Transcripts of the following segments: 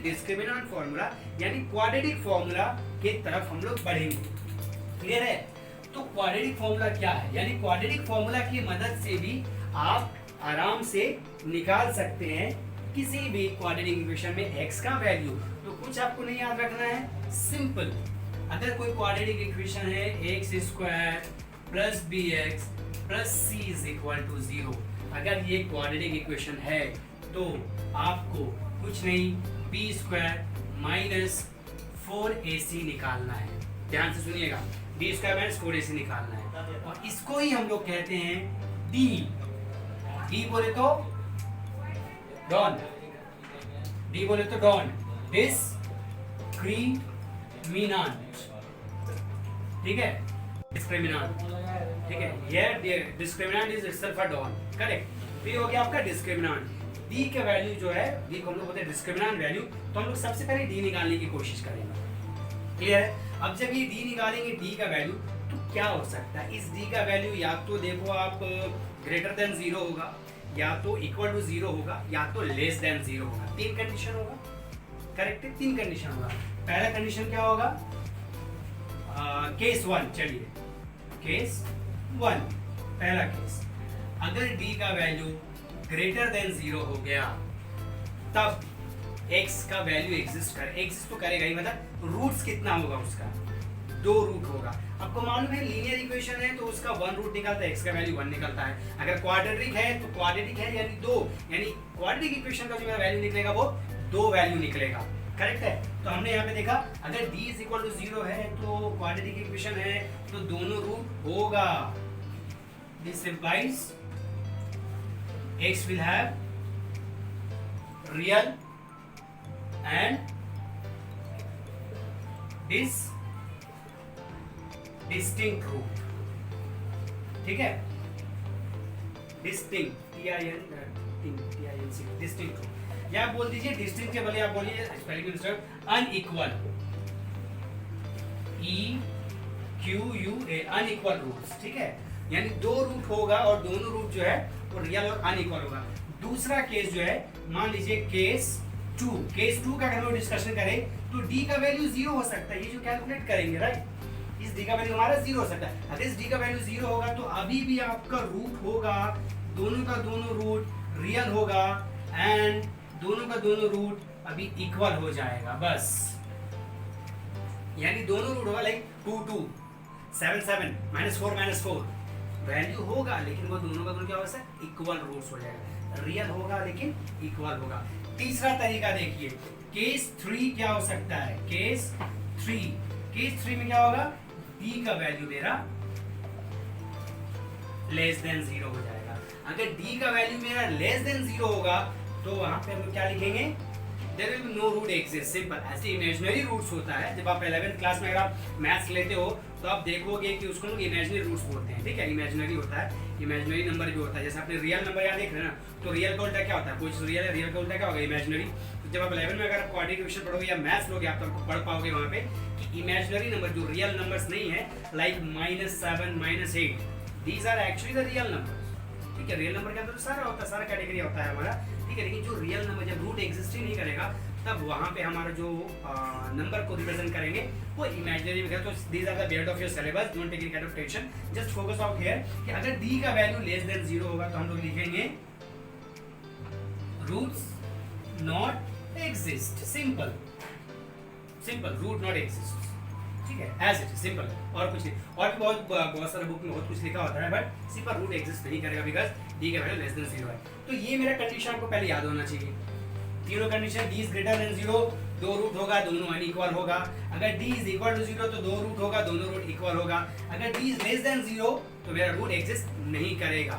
Discriminant formula यानी quadratic formula के तरफ हम लोग बढ़ेंगे। क्लियर है? तो क्वाड्रेटिक फॉर्मूला क्या है, यानी क्वाड्रेटिक फॉर्मूला की मदद से भी आप आराम से निकाल सकते हैं किसी भी क्वाड्रेटिक इक्वेशन में x का वैल्यू। तो कुछ आपको नहीं याद रखना है, सिंपल। अगर कोई क्वाड्रेटिक इक्वेशन है x square plus bx plus c is equal to 0, अगर ये क्वाड्रेटिक इक्वेशन है तो आपको कुछ नहीं b स्क्वायर माइनस 4ac निकालना है। ध्यान से सुनिएगा, b स्क्वायर माइनस 4ac निकालना है और इसको ही हम लोग कहते हैं d। d बोले तो डॉन, d बोले तो डॉन, डिस्क्रिमिनेंट, ठीक है, डिस्क्रिमिनेंट, ठीक है, ये discriminant is itself a dawn, correct. ये हो गया आपका डिस्क्रिमिनेंट। d के वैल्यू जो है, d को हम लोग बोलते हैं डिस्क्रिमिनेंट वैल्यू, तो हम लोग सबसे पहले d निकालने की कोशिश करेंगे। क्लियर है? अब जब ये d निकालेंगे d का वैल्यू, तो क्या हो सकता है, इस d का वैल्यू या तो देखो आप ग्रेटर देन 0 होगा, या तो इक्वल टू 0 होगा, या तो लेस देन 0 होगा। तीन कंडीशन होगा, करेक्ट है, तीन कंडीशन होगा। पहला कंडीशन क्या होगा, केस 1, चलिए केस 1, पहला केस, अगर d का वैल्यू ग्रेटर देन 0 हो गया तब x का वैल्यू एग्जिस्ट तो करेगा ही, मतलब रूट्स कितना होगा उसका, 2 रूट होगा। आपको मालूम है लीनियर इक्वेशन है तो उसका 1 रूट निकलता है, x का वैल्यू 1 निकलता है। अगर क्वाड्रेटिक है तो क्वाड्रेटिक है यानी 2, यानी क्वाड्रेटिक इक्वेशन का जो मेरा वैल्यू निकलेगा वो 2 वैल्यू निकलेगा, करेक्ट है। तो हमने यहाँ पे देखा अगर d इज इक्वल टू 0 है तो क्वाड्रेटिक इक्वेशन है तो दोनों रूट होगा। This implies x will have real and distinct root, ठीक है, distinct distinct root, या बोल दीजिए डिस्टिंक्ट के बदले आप बोलिए spelling mistake unequal, EQUA, unequal roots, ठीक है, यानी 2 रूट होगा और दोनों रूट जो है वो रियल और अनइक्वल होगा। दूसरा केस जो है, मान लीजिए केस 2, केस 2 का अगर हम डिस्कशन करें तो d का वैल्यू 0 हो सकता है, ये जो कैलकुलेट करेंगे राइट, इस d का वैल्यू हमारा 0 हो सकता है। अगर इस d का वैल्यू 0 होगा तो अभी भी आपका रूट होगा, दोनों का दोनों रूट रियल होगा एंड दोनों का दोनों रूट अभी इक्वल हो जाएगा, बस, यानी दोनों रूट होगा लाइक 2 2 7 7 -4 -4 वैल्यू होगा, लेकिन वो दोनों का दोनों क्या होगा, इक्वल रूट्स हो जाएगा, रियल होगा लेकिन इक्वल होगा। तीसरा तरीका देखिए, केस 3 क्या हो सकता है, केस 3 में क्या होगा, d का वैल्यू मेरा लेस देन 0 हो जाएगा। अगर d का वैल्यू मेरा लेस देन 0 होगा तो वहां पे हम लोग क्या लिखेंगे, there will be no root exist, simple. ऐसे इमेजिनरी रूट्स होता है, जब आप 11th क्लास में अगर आप मैथ्स लेते हो तो आप देखोगे कि उसको लोग इमेजिनरी रूट्स बोलते हैं, ठीक है, इमेजिनरी होता है, इमेजिनरी नंबर भी होता है। जैसे आपने रियल नंबर यहाँ देख रहे हैं ना, तो रियल का उल्टा क्या होता है, कुछ रियल है, रियल का उल्टा क्या होगा, इमेजिनरी। तो जब आप 11 में अगर आप क्वाड्रेटिक इक्वेशन पढ़ोगे या मैथ्स लोगे आप तो आपको पढ़ पाओगे वहाँ पे कि इमेजिनरी नंबर जो रियल नंबर्स नहीं है, like -7 -8, these are actually the real numbers, ठीक है। रियल नंबर के अंदर तो सारा होता है, सारा कैटेगरी होता है हमारा, ठीक है, लेकिन जो रियल नंबर जब रूट एग्जिस्ट ही नहीं करेगा तब वहाँ पे हमारा जो नंबर को रिप्रेजेंट करेंगे वो इमेजिनरी वगैरह। तो these are the based of your syllabus, don't take any kind of tension, just focus out here कि अगर d का वैल्यू लेस देन 0 होगा तो हम लोग लिखेंगे roots not exist, simple root not exist, ठीक है, एज इट इज, सिंपल, और कुछ नहीं। और भी बहुत सारे बुक में बहुत कुछ लिखा होता है, बट सिंपल रूट एग्जिस्ट नहीं करेगा बिकॉज d का वैल्यू लेस देन 0 है। तो ये मेरा कंडीशन आपको पहले याद होना चाहिए, तीनों condition, d is greater than 0, 2 root होगा, दोनों अनइक्वल होगा। अगर d इज इक्वल टू 0 तो 2 रूट होगा, दोनों रूट इक्वल होगा। अगर d इज लेस देन 0 तो मेरा रूट एग्जिस्ट नहीं करेगा,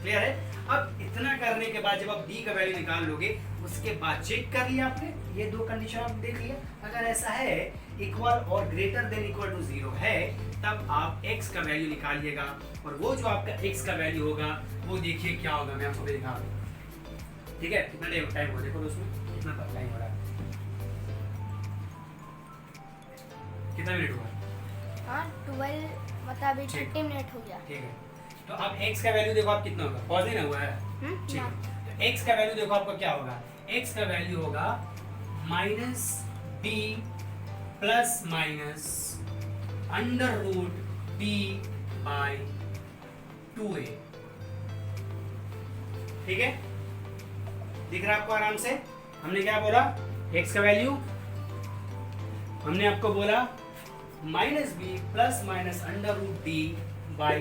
क्लियर है। अब इतना करने के बाद जब आप d का वैल्यू निकाल लोगे उसके बाद चेक कर लिया आपने, ये 2 कंडीशन आप देख लिया, अगर ऐसा है इक्वल और ग्रेटर देन इक्वल टू 0 है तब आप x का वैल्यू निकालिएगा और वो जो आपका x का वैल्यू होगा वो देखिए क्या होगा, मैं आपको दिखा दूँ, ठीक है। कितना टाइम हो, देखो उसमें कितना टाइम हो रहा है, कितना मिनट हुआ, हाँ 12 मतलब अभी 30 मिनट हो गया, ठीक है। तो अब x का वैल्यू देखो आप कितना होगा, पॉज नहीं ना हुआ है, ठीक है। तो x का वैल्यू देखो आपका क्या होगा, x का वैल्यू होगा minus B plus minus under root B by 2a। ठीक है, दिख रहा है आपको आराम से। हमने क्या बोला, x का वैल्यू हमने आपको बोला minus B plus minus under root B by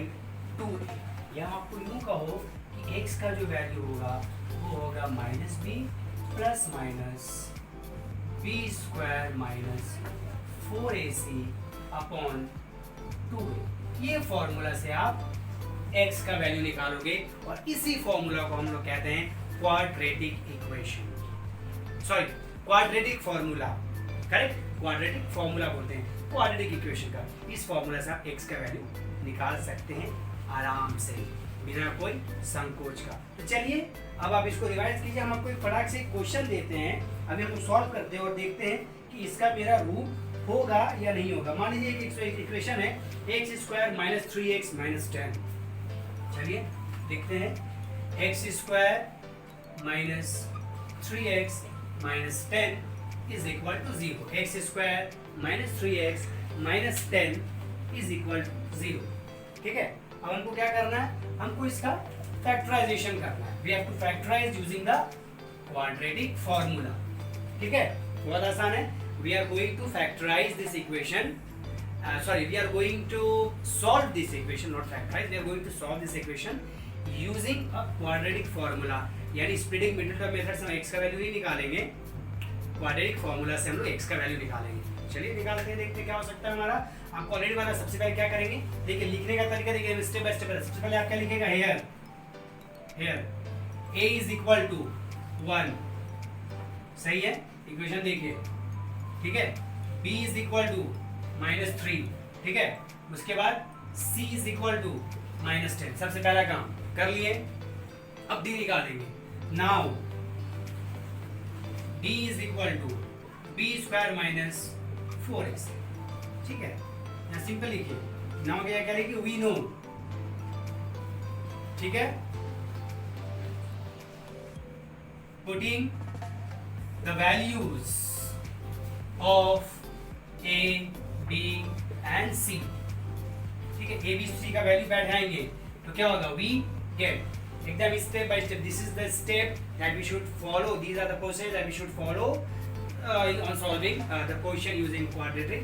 2a, या आपको यूं कहो कि x का जो वैल्यू होगा वो होगा minus B plus minus B square minus 4ac upon 2a। ये फॉर्मूला से आप x का वैल्यू निकालोगे और इसी फॉर्मूला को हम लोग कहते हैं quadratic equation, sorry quadratic formula, correct, quadratic formula बोलते हैं क्वाड्रेटिक इक्वेशन का। इस फॉर्मूला से आप x का वैल्यू निकाल सकते हैं आराम से बिना कोई संकोच का। तो चलिए अब आप इसको रिवाइज कीजिए। हम आपको एक फटाक से क्वेश्चन देते हैं, अभी हम सॉल्व करते हैं और देखते हैं कि इसका मेरा रूट होगा या नहीं होगा। मान लीजिए एक इक्वेशन है x square minus 3x minus 10। चलिए देखते हैं, x square minus 3x minus 10 is equal to 0। X square minus 3x minus 10 is equal to 0। ठीक है, अब हमको क्या करना है, हमको इसका फैक्टराइजेशन करना है। We have to factorise using the quadratic formula. ठीक है, बहुत आसान है। We are going to factorise this equation, we are going to solve this equation, not factorize, we are going to solve this equation using a quadratic formula। यानी splitting middle term method से हम x का value नहीं निकालेंगे, quadratic formula से हम लोग x का वैल्यू निकालेंगे। चलिए निकालते हैं, देखते हैं क्या हो सकता है हमारा। आपको ऑलरेडी पता, सबसे पहले क्या करेंगे, देखिए लिखने का तरीका देखिए, स्टेप बाय स्टेप। सबसे पहले आप क्या लिखेगा, here a is equal to 1, सही है, इक्वेशन देखिए। ठीक है, b is equal to minus 3, ठीक है, उसके बाद c is equal to minus 10। सबसे पहला काम कर लिए, अब d निकालेंगे। Now d is equal to b square minus 4ac। ठीक है, यहाँ सिंपल लिखिए। नाउ क्या क्या लिखिए, वी नो। ठीक है, putting the values of a B and C। ठीक है, A B C का वैल्यू बैठाएंगे तो क्या होगा, we get एकदम step by step. This is the step that we should follow, these are the process that we should follow on solving the question using quadratic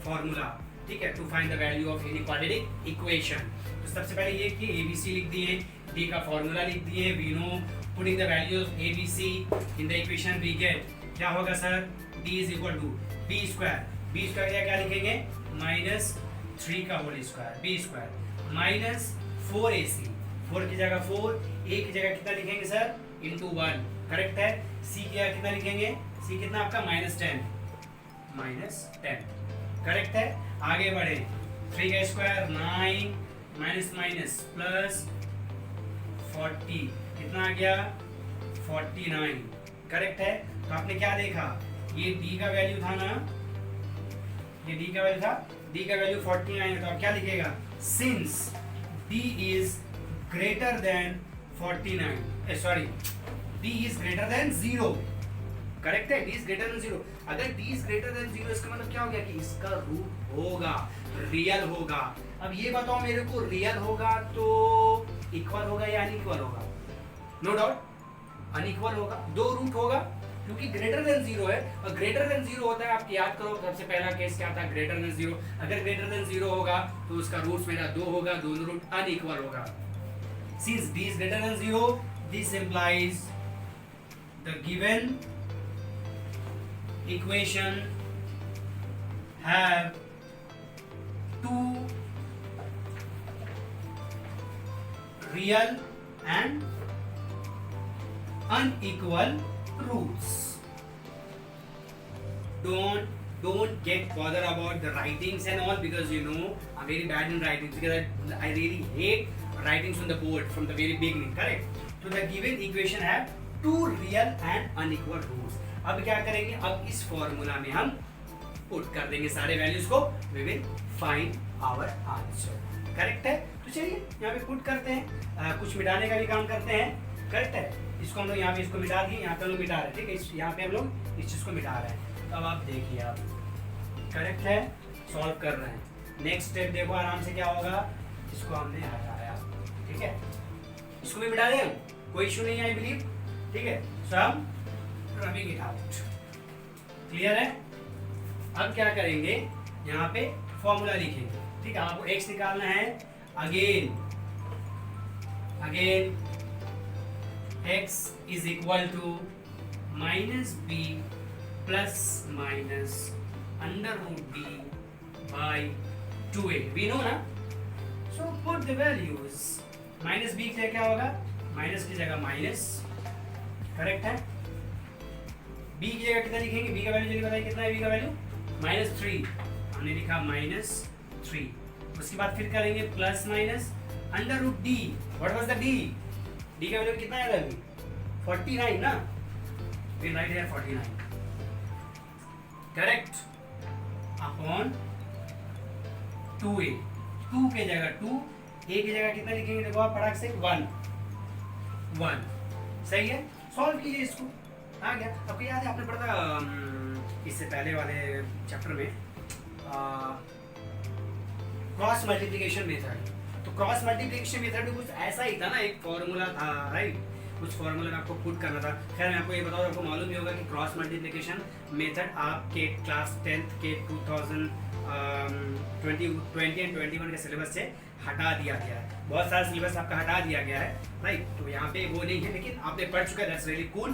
formula। ठीक है, to find the value of any quadratic equation. तो सबसे पहले ये कि ABC लिख दिए, D का फॉर्मूला लिख दिए, we know, putting the value of ABC in the equation we get क्या होगा sir, D is equal to B square, B square क्या लिखेंगे, माइनस 3 का whole square, B square minus 4ac, 4 की जगह 4, a की जगह कितना लिखेंगे सर, इंटू 1, करेक्ट है। c की जगह कितना लिखेंगे, c कितना आपका माइनस 10, करेक्ट है। आगे बढ़े, 3 का स्क्वायर 9 माइनस माइनस प्लस 40, कितना आ गया 49, करेक्ट है। तो आपने क्या देखा, ये d का वैल्यू था ना, ये d का वैल्यू था, d का वैल्यू 49 है। तो आप क्या लिखेगा, since d is greater then 49, sorry d is greater than 0, correct है, d इज ग्रेटर देन 0। अगर d इज ग्रेटर देन 0 इसका मतलब क्या हो गया कि इसका रूट होगा, रियल होगा। अब ये बताओ मेरे को, रियल होगा तो इक्वल होगा या अनइक्वल होगा, नो डाउट अनइक्वल होगा, दो रूट होगा क्योंकि ग्रेटर देन 0 है, और ग्रेटर देन 0 होता है, आप याद करो सबसे पहला केस क्या था, ग्रेटर देन 0। अगर ग्रेटर देन 0 होगा तो उसका रूट्स मेरा 2 होगा, दोनों रूट अनइक्वल होगा। Since d is greater than 0, this implies the given equation have two real and unequal roots। Don't get bothered about the writings and all, because you know I'm very bad in writing, because I really hate writings on the board from the very beginning, correct। So the given equation have two real and unequal roots। अब क्या करेंगे, अब इस formula में हम put कर देंगे सारे वैल्यूज को, we will find our answer, correct है। तो चलिए यहाँ पे पुट करते हैं, कुछ मिटाने का भी काम करते हैं, करेक्ट है। इसको हम लोग यहाँ पे इसको मिटा दिए, यहाँ पे हम लोग मिटा रहे हैं, ठीक है। यहाँ पे हम लोग इस चीज को मिटा रहे हैं। तो अब आप देखिए, आप करेक्ट है, सॉल्व कर रहे हैं। नेक्स्ट स्टेप देखो आराम से क्या होगा, इसको हमने हटाया, ठीक है, इसको भी मिटा दें, कोई इशू नहीं है आई बिलीव, ठीक है। सो हम रबिंग इट आउट, क्लियर है। अब क्या करेंगे, यहाँ पे फॉर्मूला लिखेंगे, ठीक है। आपको x निकालना है, again x is equal to minus B plus minus under root B by 2a, we know ना। So put the values, minus B की जगह क्या होगा, माइनस की जगह माइनस, करेक्ट है। b की जगह कितना लिखेंगे, b का वैल्यू जल्दी बताइए कितना है, b का वैल्यू -3, हमने लिखा -3। उसके बाद फिर करेंगे plus minus under root D, what was the D, D का वैल्यू कितना है अभी 49 ना, फिर राइट है 49, करेक्ट, अपॉन 2a, 2 के जगह 2, a की जगह कितना लिखेंगे, देखो आप फटाक से 1, सही है। सॉल्व कीजिए इसको, आ गया। आपको याद है, आपने पढ़ा था इससे पहले वाले चैप्टर में क्रॉस मल्टीप्लिकेशन मेथड। तो क्रॉस मल्टीप्लिकेशन मेथड में कुछ ऐसा ही था ना, एक फॉर्मूला था, राइट। उस फॉर्मूला में आपको पुट करना था। खैर मैं आपको ये बताऊँ, आपको मालूम ही होगा कि क्रॉस मल्टीप्लिकेशन मेथड आपके क्लास 10th के 2020 एंड 21 के सिलेबस से हटा दिया गया है। बहुत सारा सिलेबस आपका हटा दिया गया है, राइट। तो यहाँ पे वो नहीं है, लेकिन आपने पढ़ चुका है, that's really cool,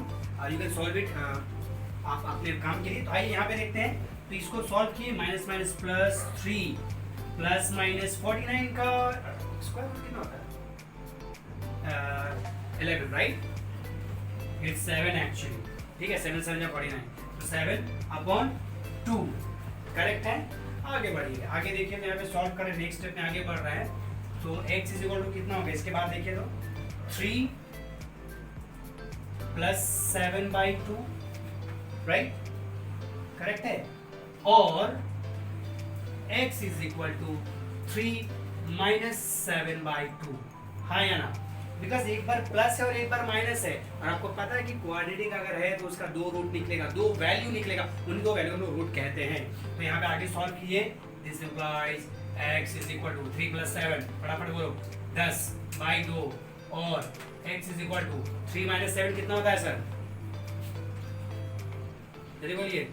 you can solve it आप अपने काम के लिए। तो आइए यहाँ पे देखते हैं, तो इसको सॉल्व किए, minus minus plus 3 plus minus 49 का स्क्वायर रूट कितना होता है, 11, राइट, इट्स 7 एक्चुअली, ठीक है, 7 7 49, तो 7 अपॉन 2, करेक्ट है। आगे बढ़िए, आगे देखिए, तो यहाँ पे सॉल्व करें, नेक्स्ट स्टेप में आगे बढ़ रहा है। तो x इज इक्वल टू कितना होगा, इसके बाद देखिए तो 3 प्लस 7/2, राइट, करेक्ट है, और x is equal to 3 minus 7/2, हाँ या ना, बिकॉज एक बार प्लस है और एक बार माइनस है, और आपको पता है कि क्वाड्रेटिक अगर है तो उसका 2 रूट निकलेगा, 2 वैल्यू निकलेगा, उन 2 वैल्यू को रूट कहते हैं। तो यहाँ पे आगे सॉल्व कीजिए, this implies x is equal to 3 plus 7, फटाफट बोलो 10/2, और x is equal to 3 minus 7 कितना होता है सर, जल्दी बोलिए,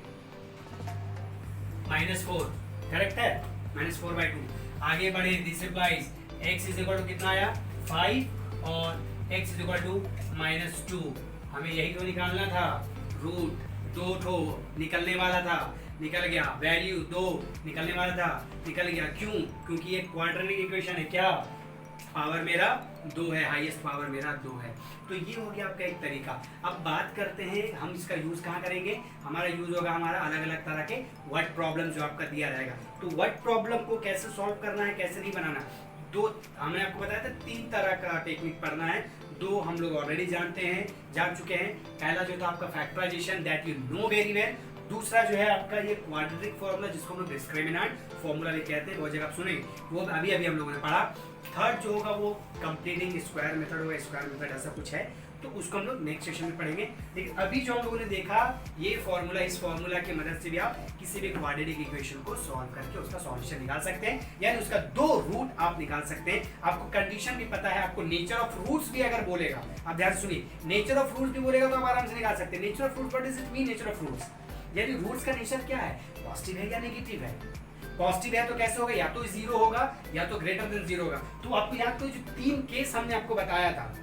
-4, करेक्ट है, -4/2। आगे बढ़े, this implies x is equal to कितना आया 5, और x इज इक्वल टू -2, हमें यही तो निकालना था, रूट 2 ठो निकलने वाला था, निकल गया, वैल्यू 2 निकलने वाला था, निकल गया, क्यों, क्योंकि ये क्वाड्रेटिक इक्वेशन है, क्या, पावर मेरा 2 है, हाईएस्ट पावर मेरा 2 है। तो ये हो गया आपका एक तरीका। अब बात करते हैं हम इसका यूज कहाँ करेंगे, हमारा यूज होगा हमारा अलग अलग तरह के वर्ड प्रॉब्लम जो आपका दिया रहेगा। तो वर्ड प्रॉब्लम को कैसे सॉल्व करना है, कैसे नहीं बनाना, हमने आपको बताया था 3 तरह का टेक्निक पढ़ना है। 2 हम लोग ऑलरेडी जान चुके हैं। पहला जो था आपका factorisation, that you know very well. दूसरा जो है आपका ये क्वाड्रेटिक फॉर्मूला, जिसको हम लोग डिस्क्रिमिनेंट फॉर्मूला भी कहते हैं, बहुत जगह आप सुनेंगे, वो अभी हम लोगों ने पढ़ा। थर्ड जो होगा वो कंप्लीटिंग स्क्वायर मेथड होगा, स्क्वायर मेथड ऐसा कुछ है, तो उसको हम लोग नेक्स्ट सेशन में पढ़ेंगे। लेकिन अभी जो हम लोगों ने देखा, ये फॉर्मूला, इस फॉर्मूला की मदद से भी आप किसी भी क्वाड्रेटिक इक्वेशन को सॉल्व करके उसका सॉल्यूशन निकाल सकते हैं, यानी उसका 2 रूट आप निकाल सकते हैं। आपको कंडीशन भी पता है, आपको नेचर ऑफ रूट्स भी अगर बोलेगा, आप ध्यान से सुनिए, नेचर ऑफ रूट्स भी बोलेगा तो आप आराम से निकाल सकते हैं। Nature of roots, what does it mean nature of roots, यानी रूट्स का नेचर क्या है, पॉजिटिव है या नेगेटिव है। पॉजिटिव है तो कैसे होगा, या तो 0 होगा या तो ग्रेटर देन 0 होगा। तो आपको याद करो, जो 3 केस हमने आपको बताया था,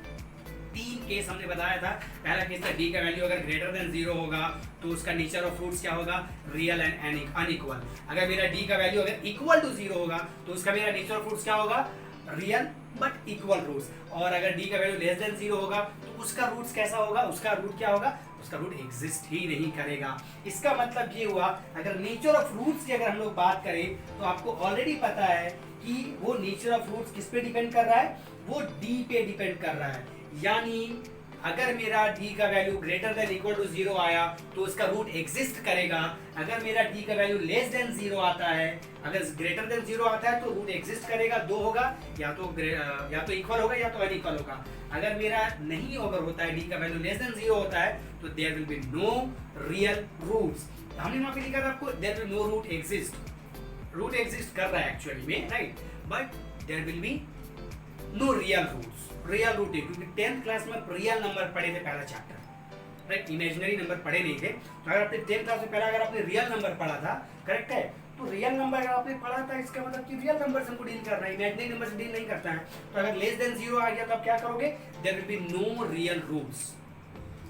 3 केस हमने बताया था। पहला केस था d का वैल्यू अगर ग्रेटर देन 0 होगा तो उसका नेचर ऑफ रूट्स क्या होगा, रियल एंड अनइक्वल। अगर मेरा d का वैल्यू अगर इक्वल टू 0 होगा तो उसका मेरा नेचर ऑफ रूट्स क्या होगा, रियल बट इक्वल रूट्स। और अगर d का वैल्यू लेस देन 0 होगा तो उसका रूट्स कैसा होगा, उसका रूट क्या होगा, उसका रूट एग्जिस्ट ही नहीं करेगा। इसका मतलब ये हुआ, अगर नेचर ऑफ रूट्स की अगर हम लोग बात करें तो आपको ऑलरेडी पता है कि वो नेचर ऑफ रूट्स किस पे डिपेंड कर रहा है, वो d पे डिपेंड कर रहा है। यानी अगर मेरा d का value greater than equal to 0 आया तो उसका रूट एग्जिस्ट करेगा, अगर मेरा d का वैल्यू लेस देन 0 आता है, अगर ग्रेटर देन 0 आता है तो रूट एग्जिस्ट करेगा, 2 होगा, या तो इक्वल होगा या तो अनइक्वल होगा। अगर मेरा नहीं ओवर होता है, d का वैल्यू लेस देन 0 होता है तो there will be no real roots. हमने वहां पे लिखा था आपको there will no root exist, root exist कर रहा है एक्चुअली में, right, but there will be no real roots. Real root है क्योंकि 10th क्लास में रियल नंबर पढ़े थे पहला चैप्टर, राइट, इमेजिनरी नंबर पढ़े नहीं थे। तो अगर आपने 10th क्लास में पहला अगर आपने रियल नंबर पढ़ा था, करेक्ट है, तो रियल नंबर अगर आपने पढ़ा था इसका मतलब कि रियल नंबर से हमको डील करना है, इमेजिनरी नंबर से डील नहीं करता है। तो अगर लेस देन 0 आ गया तो आप क्या करोगे, there will be no real roots,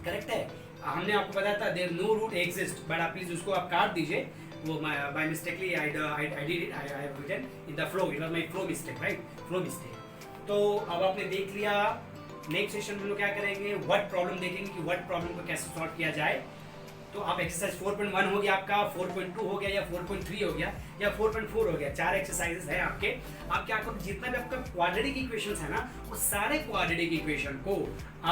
correct है। हमने आपको बताया था there no root exist, but आप प्लीज उसको आप काट दीजिए, वो by mistakely I did it, I have written in the flow, it was my flow mistake, right, flow mistake. तो अब आपने देख लिया, नेक्स्ट सेशन में हम लोग क्या करेंगे, व्हाट प्रॉब्लम देखेंगे कि व्हाट प्रॉब्लम को कैसे सॉल्व किया जाए। तो आप एक्सरसाइज 4.1 हो गया आपका, 4.2 हो गया या 4.3 हो गया या 4.4 हो गया, 4 एक्सरसाइजेस है आपके। आप क्या करो, जितना भी आपका क्वाड्रेटिक इक्वेशंस है ना, वो सारे क्वाड्रेटिक इक्वेशन को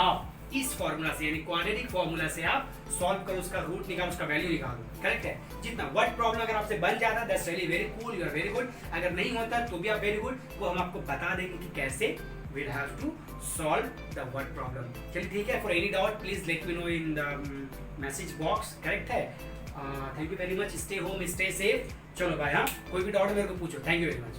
आप इस फॉर्मूला से यानी क्वाड्रेटिक फॉर्मूला से आप सॉल्व करो, उसका रूट निकालो, उसका वैल्यू निकालो, करेक्ट है। जितना व्हाट प्रॉब्लम अगर आपसे बन जाता है that's really very cool, you are very good. अगर नहीं होता तो भी आप वेरी गुड, वो हम आपको बता देंगे कि कैसे we'll have to solve the word problem। चलिए ठीक है, for any doubt please let me know in the message box, correct है। Thank you very much, stay home, stay safe। चलो भाई, हाँ, कोई भी डाउट है मेरे को पूछो, थैंक यू वेरी मच।